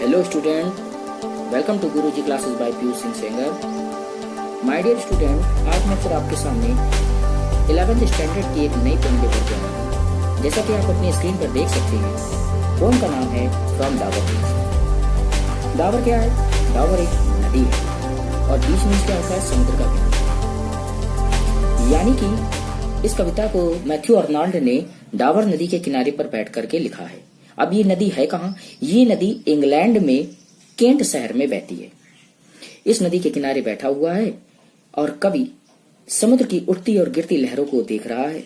Hello student, welcome to Guruji classes by Piyush Singh Sengar. My dear student, आज मैं फिर आपके सामने 11th स्टैंडर्ड की एक नई पोएम लेकर के आया हूँ। जैसा कि आप अपनी स्क्रीन पर देख सकते हैं, पोएम का नाम है फ्रॉम डाबर बीच। डाबर क्या है? डाबर एक नदी है और बीच में क्या होता है? समुद्र का किनारा। यानी कि इस कविता को मैथ्यू अर्नाल्ड ने डाबर नदी के किनारे पर बैठ करके लिखा है। अब ये नदी है कहाँ? ये नदी इंग्लैंड में केंट शहर में बहती है। इस नदी के किनारे बैठा हुआ है और कवि समुद्र की उठती और गिरती लहरों को देख रहा है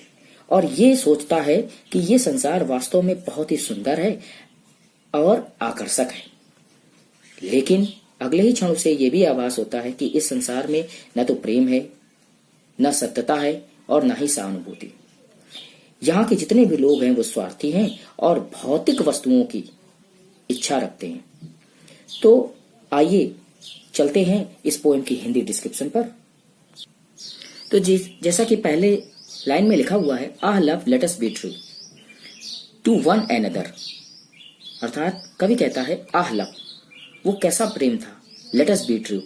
और ये सोचता है कि ये संसार वास्तव में बहुत ही सुंदर है और आकर्षक है। लेकिन अगले ही क्षण उसे ये भी आभास होता है कि इस संसार में न तो प्रेम है, न सत्यता है और न ही सहानुभूति। यहाँ के जितने भी लोग हैं वो स्वार्थी हैं और भौतिक वस्तुओं की इच्छा रखते हैं। तो आइए चलते हैं इस पोएम की हिंदी डिस्क्रिप्शन पर। तो जैसा कि पहले लाइन में लिखा हुआ है, ah love let us be true to one another, अर्थात कवि कहता है आह लव, वो कैसा प्रेम था, लेट अस बी ट्रू,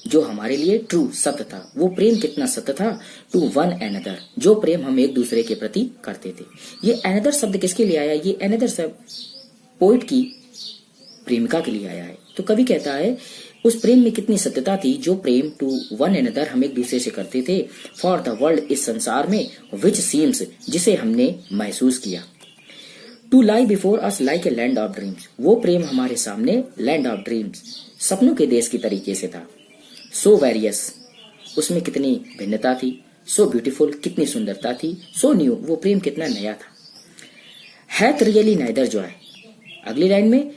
जो हमारे लिए ट्रू सत्य था। वो प्रेम कितना सत्य था, टू वन एनदर, जो प्रेम हम एक दूसरे के प्रति करते थे। ये एनदर शब्द किसके लिए आया? ये एनदर शब्द पोइट की प्रेमिका के लिए आया है। तो कवि कहता है उस प्रेम में कितनी सत्यता थी, जो प्रेम टू वन एनदर हम एक दूसरे से करते थे, फॉर द वर्ल्ड, इस संसार में, विच सीम्स, जिसे हमने महसूस किया, to lie before us like a land of dreams, वो प्रेम हमारे सामने लैंड ऑफ ड्रीम्स, सपनों के देश की तरीके से था। सो वेरियस, उसमें कितनी भिन्नता थी, सो ब्यूटीफुल, कितनी सुंदरता थी, सो न्यू, वो प्रेम कितना नया था, हैथ रियली नाइदर जॉय। अगली लाइन में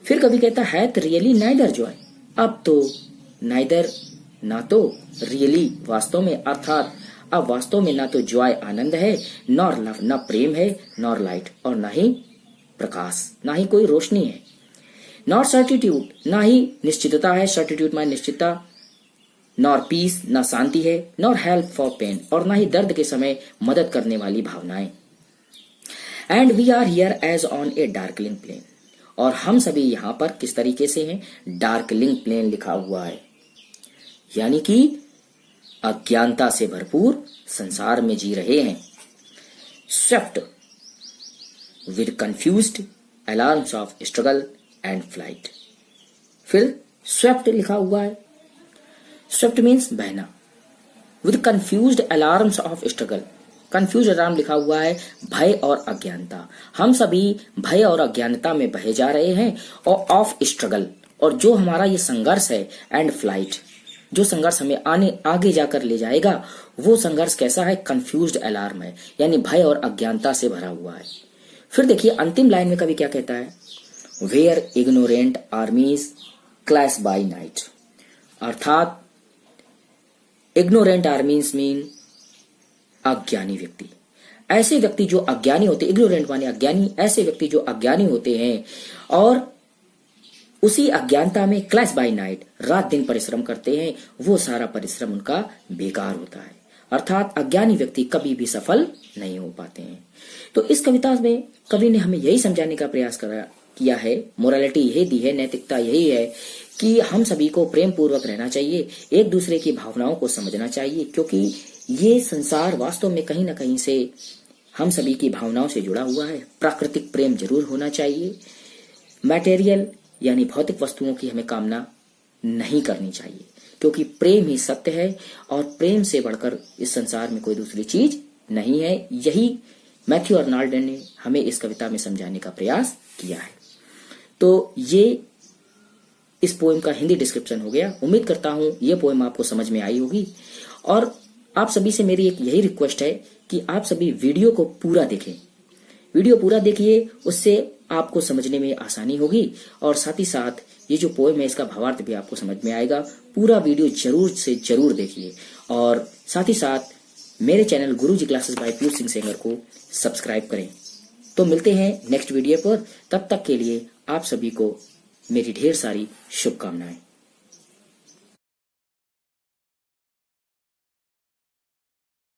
फिर कभी कहता हैथ रियली नाइदर जॉय, अब तो नाइदर, ना तो, रियली, वास्तव में, अर्थात अब वास्तव में ना तो जॉय आनंद है, नॉर लव, ना प्रेम है, नॉर लाइट, और ना ही प्रकाश, ना ही कोई रोशनी है, नॉर सर्टिट्यूड, ना ही निश्चितता है, सर्टिट्यूड माने निश्चितता, नॉर पीस, ना शांति है, नॉर हेल्प फॉर पेन, और ना ही दर्द के समय मदद करने वाली भावनाएं। And we are here as on a darkling plain, और हम सभी यहाँ पर किस तरीके से हैं? डार्कलिंग प्लेन लिखा हुआ है, यानी कि अज्ञानता से भरपूर संसार में जी रहे हैं। Swept with confused alarms of struggle and flight. फिर स्वेप्ट लिखा हुआ है, स्वेप्ट मीन्स बहना, with confused alarms of struggle, confuse alarm लिखा हुआ है भय और अज्ञानता। हम सभी भय और अज्ञानता में बहे जा रहे हैं, और ऑफ स्ट्रगल, और जो हमारा ये संघर्ष है, एंड फ्लाइट, जो संघर्ष हमें आगे जाकर ले जाएगा, वो संघर्ष कैसा है? कंफ्यूज्ड अलार्म है, यानी भय और अज्ञानता से भरा हुआ है। फिर देखिए अंतिम लाइन में कवि क्या कहता है, where ignorant armies clash by night, अर्थात इग्नोरेंट आर्मीज मीन अज्ञानी व्यक्ति, ऐसे व्यक्ति जो अज्ञानी होते, इग्नोरेंट माने अज्ञानी, ऐसे व्यक्ति जो अज्ञानी होते हैं और उसी अज्ञानता में क्लैश बाय नाइट, रात दिन परिश्रम करते हैं, वो सारा परिश्रम उनका बेकार होता है, अर्थात अज्ञानी व्यक्ति कभी भी सफल नहीं हो पाते हैं। तो इस कविता में कवि ने हमें यही समझाने का प्रयास किया है, मोरालिटी यही दी है, नैतिकता यही है कि हम सभी को प्रेम पूर्वक रहना चाहिए, एक दूसरे की भावनाओं को समझना चाहिए, क्योंकि ये संसार वास्तव में कहीं ना कहीं से हम सभी की भावनाओं से जुड़ा हुआ है। प्राकृतिक प्रेम जरूर होना चाहिए, मटेरियल यानी भौतिक वस्तुओं की हमें कामना नहीं करनी चाहिए, क्योंकि प्रेम ही सत्य है और प्रेम से बढ़कर इस संसार में कोई दूसरी चीज नहीं है। यही मैथ्यू अर्नाल्ड ने हमें इस कविता में समझाने का प्रयास किया है। तो ये इस पोएम का हिंदी डिस्क्रिप्शन हो गया। उम्मीद करता हूं ये पोएम आपको समझ में आई होगी, और आप सभी से मेरी एक यही रिक्वेस्ट है कि आप सभी वीडियो को पूरा देखें, वीडियो पूरा देखिए, उससे आपको समझने में आसानी होगी, और साथ ही साथ ये जो पोएम है इसका भावार्थ भी आपको समझ में आएगा। पूरा वीडियो जरूर से जरूर देखिए, और साथ ही साथ मेरे चैनल गुरुजी क्लासेस बाय पीयूष सिंह सेंगर को सब्सक्राइब करें। तो मिलते हैं नेक्स्ट वीडियो पर, तब तक के लिए आप सभी को मेरी ढेर सारी शुभकामनाएं।